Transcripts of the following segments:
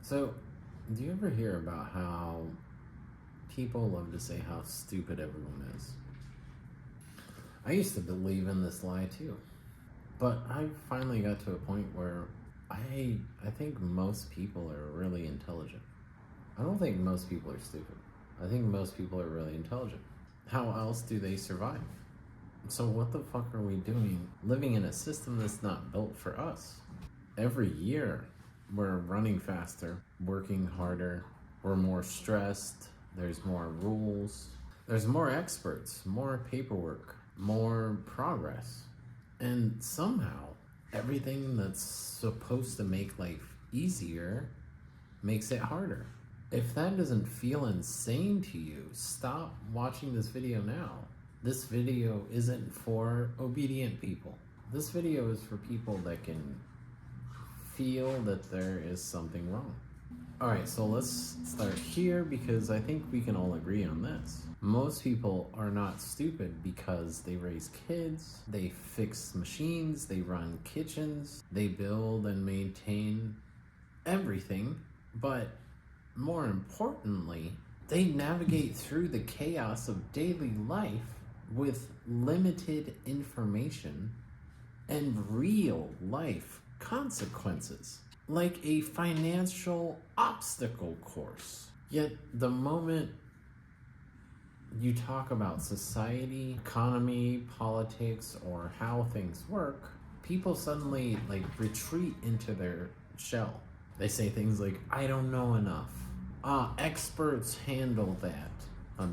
So, do you ever hear about how people love to say how stupid everyone is? I used to believe in this lie too. But I finally got to a point where I think most people are really intelligent. I don't think most people are stupid. I think most people are really intelligent. How else do they survive? So what the fuck are we doing living in a system that's not built for us? Every year we're running faster, working harder, we're more stressed, there's more rules, there's more experts, more paperwork, more progress. And somehow everything that's supposed to make life easier makes it harder. If that doesn't feel insane to you, stop watching this video now. This video isn't for obedient people. This video is for people that can feel that there is something wrong. Alright, so let's start here because I think we can all agree on this. Most people are not stupid because they raise kids, they fix machines, they run kitchens, they build and maintain everything, but more importantly, they navigate through the chaos of daily life with limited information and real life consequences, like a financial obstacle course. Yet the moment you talk about society, economy, politics, or how things work, people suddenly retreat into their shell. They say things like, I don't know enough. Experts handle that.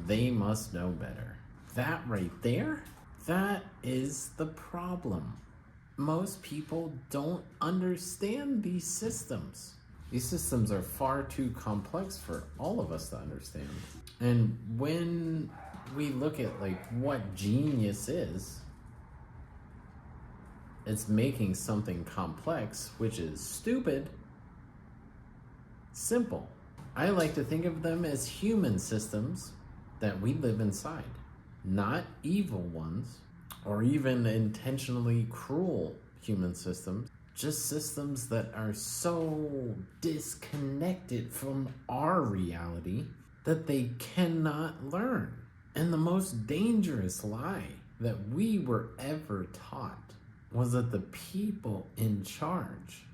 They must know better. That right there, that is the problem. Most people don't understand these systems. These systems are far too complex for all of us to understand. And when we look at what genius is, it's making something complex, which is stupid, simple. I like to think of them as human systems that we live inside, not evil ones or even intentionally cruel human systems, just systems that are so disconnected from our reality that they cannot learn. And the most dangerous lie that we were ever taught was that the people in charge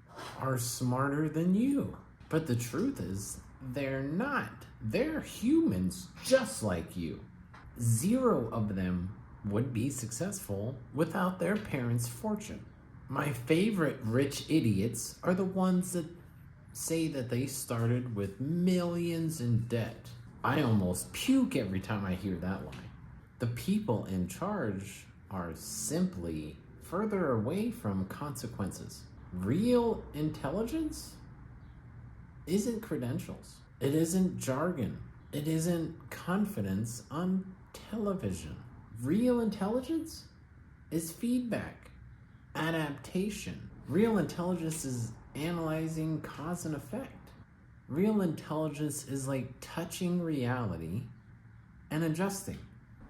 are smarter than you. But the truth is, they're not. They're humans just like you. Zero of them would be successful without their parents' fortune. My favorite rich idiots are the ones that say that they started with millions in debt. I almost puke every time I hear that lie. The people in charge are simply further away from consequences. Real intelligence isn't credentials. It isn't jargon. It isn't confidence on television. Real intelligence is feedback, adaptation. Real intelligence is analyzing cause and effect. Real intelligence is like touching reality and adjusting.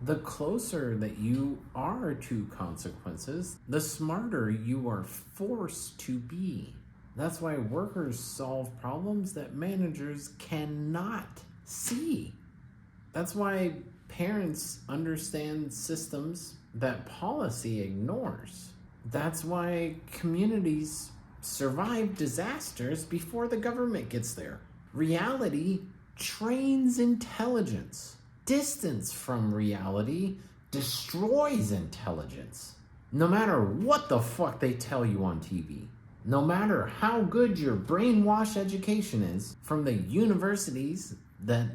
The closer that you are to consequences, the smarter you are forced to be. That's why workers solve problems that managers cannot see. That's why parents understand systems that policy ignores. That's why communities survive disasters before the government gets there. Reality trains intelligence. Distance from reality destroys intelligence. No matter what the fuck they tell you on TV, no matter how good your brainwash education is from the universities that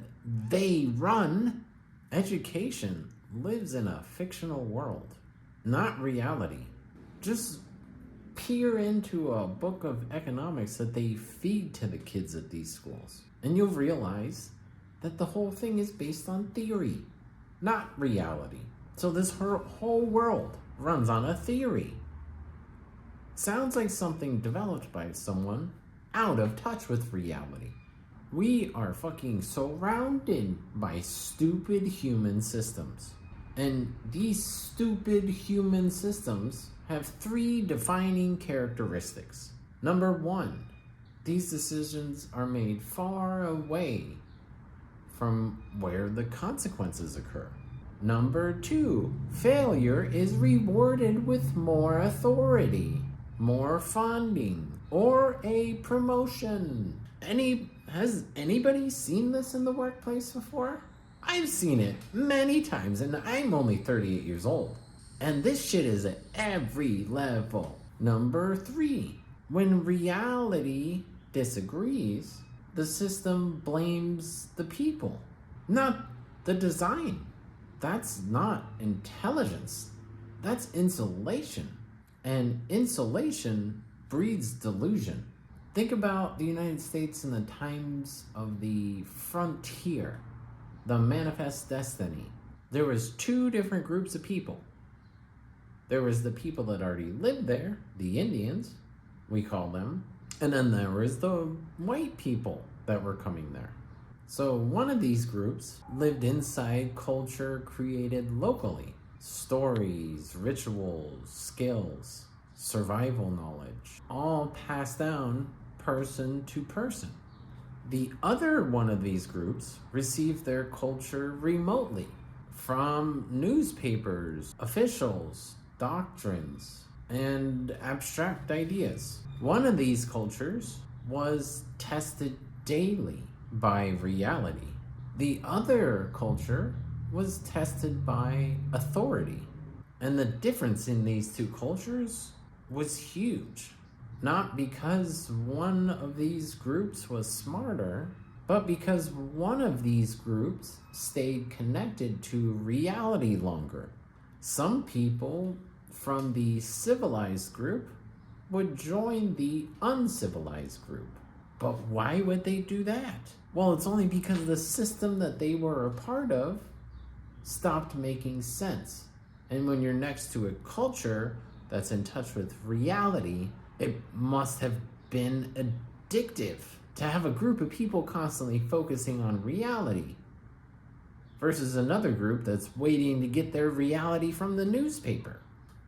they run, education lives in a fictional world, not reality. Just peer into a book of economics that they feed to the kids at these schools, and you'll realize that the whole thing is based on theory, not reality. So this whole world runs on a theory. Sounds like something developed by someone out of touch with reality. We are fucking surrounded by stupid human systems. And these stupid human systems have three defining characteristics. Number one, These decisions are made far away from where the consequences occur. Number 2, failure is rewarded with more authority, more funding, or a promotion. Has anybody seen this in the workplace before? I've seen it many times, and I'm only 38 years old. And this shit is at every level. Number 3, when reality disagrees, the system blames the people, not the design. That's not intelligence. That's insulation. And insulation breeds delusion. Think about the United States in the times of the frontier, the manifest destiny. There was 2 different groups of people. There was the people that already lived there, the Indians, we call them, and then there was the white people that were coming there. So one of these groups lived inside culture created locally. Stories, rituals, skills, survival knowledge, all passed down person to person. The other one of these groups received their culture remotely from newspapers, officials, doctrines, and abstract ideas. One of these cultures was tested daily by reality. The other culture was tested by authority. And the difference in these 2 cultures was huge. Not because one of these groups was smarter, but because one of these groups stayed connected to reality longer. Some people from the civilized group would join the uncivilized group. But why would they do that? Well, it's only because the system that they were a part of stopped making sense. And when you're next to a culture that's in touch with reality, it must have been addictive to have a group of people constantly focusing on reality versus another group that's waiting to get their reality from the newspaper.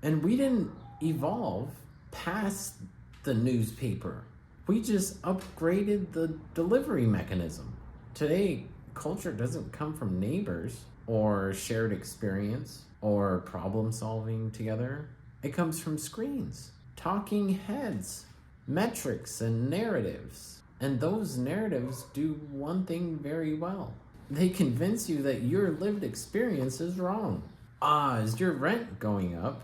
And we didn't evolve past the newspaper. We just upgraded the delivery mechanism. Today, culture doesn't come from neighbors or shared experience or problem solving together. It comes from screens, talking heads, metrics, and narratives. And those narratives do one thing very well. They convince you that your lived experience is wrong. Is your rent going up?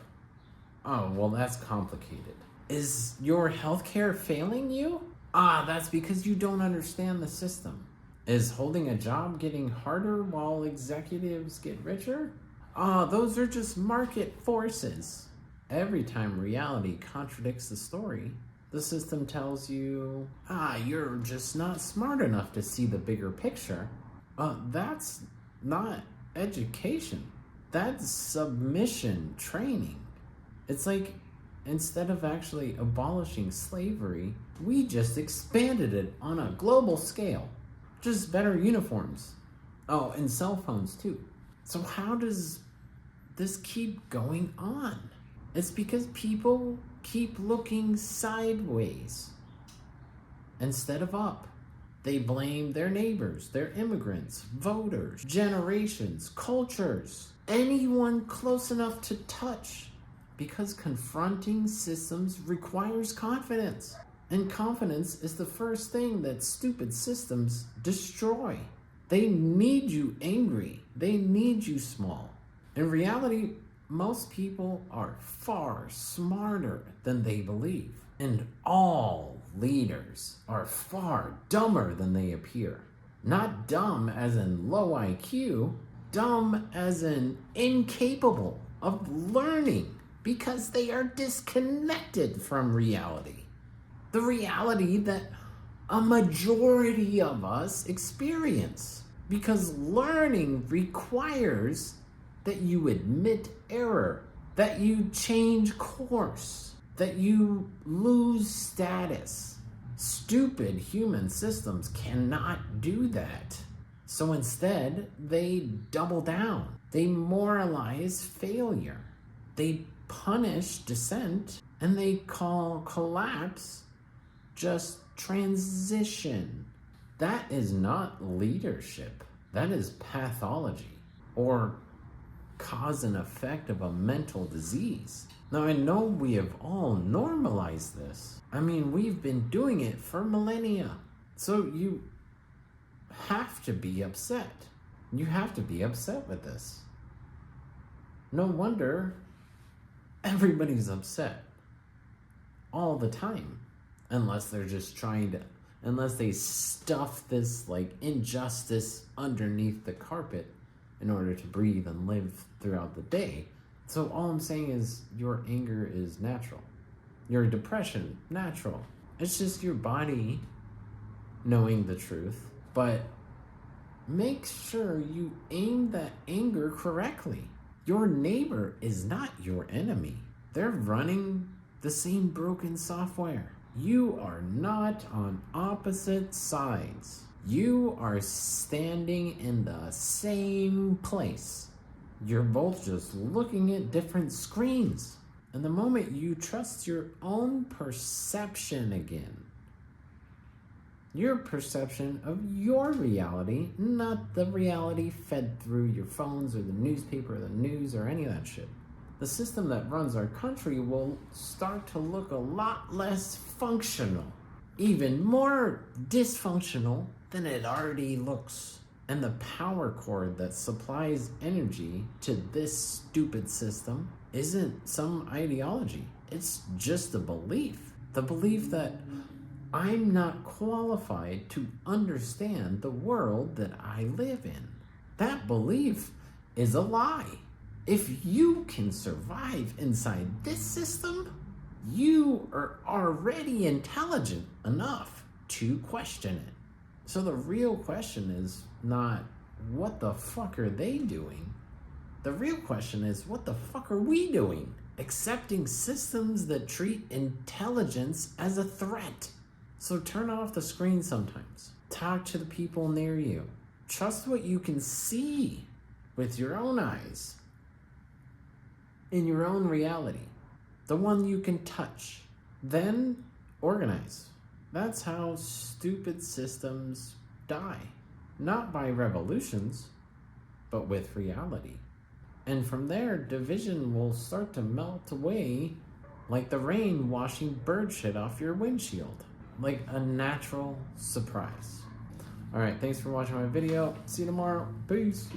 Oh, well, that's complicated. Is your healthcare failing you? That's because you don't understand the system. Is holding a job getting harder while executives get richer? Those are just market forces. Every time reality contradicts the story, the system tells you, you're just not smart enough to see the bigger picture. That's not education. That's submission training. It's like, instead of actually abolishing slavery, we just expanded it on a global scale. Just better uniforms. Oh, and cell phones too. So how does this keep going on? It's because people keep looking sideways instead of up. They blame their neighbors, their immigrants, voters, generations, cultures, anyone close enough to touch, because confronting systems requires confidence. And confidence is the first thing that stupid systems destroy. They need you angry. They need you small. In reality, most people are far smarter than they believe. And all leaders are far dumber than they appear. Not dumb as in low IQ, dumb as in incapable of learning because they are disconnected from reality. The reality that a majority of us experience. Because learning requires that you admit error, that you change course, that you lose status. Stupid human systems cannot do that. So instead, they double down. They moralize failure. They punish dissent, and they call collapse just transition. That is not leadership. That is pathology or cause and effect of a mental disease. Now, I know we have all normalized this. I mean, we've been doing it for millennia. So you have to be upset. You have to be upset with this. No wonder everybody's upset all the time, unless they're just unless they stuff this like injustice underneath the carpet in order to breathe and live throughout the day. So all I'm saying is your anger is natural. Your depression, natural. It's just your body knowing the truth, but make sure you aim that anger correctly. Your neighbor is not your enemy. They're running the same broken software. You are not on opposite sides. You are standing in the same place. You're both just looking at different screens. And the moment you trust your own perception again, your perception of your reality, not the reality fed through your phones or the newspaper or the news or any of that shit, the system that runs our country will start to look a lot less functional, even more dysfunctional than it already looks. And the power cord that supplies energy to this stupid system isn't some ideology. It's just a belief. The belief that I'm not qualified to understand the world that I live in. That belief is a lie. If you can survive inside this system, you are already intelligent enough to question it. So the real question is not, what the fuck are they doing? The real question is, what the fuck are we doing? Accepting systems that treat intelligence as a threat. So turn off the screen sometimes. Talk to the people near you. Trust what you can see with your own eyes in your own reality, the one you can touch. Then organize. That's how stupid systems die. Not by revolutions, but with reality. And from there, division will start to melt away like the rain washing bird shit off your windshield. Like a natural surprise. All right, thanks for watching my video. See you tomorrow. Peace.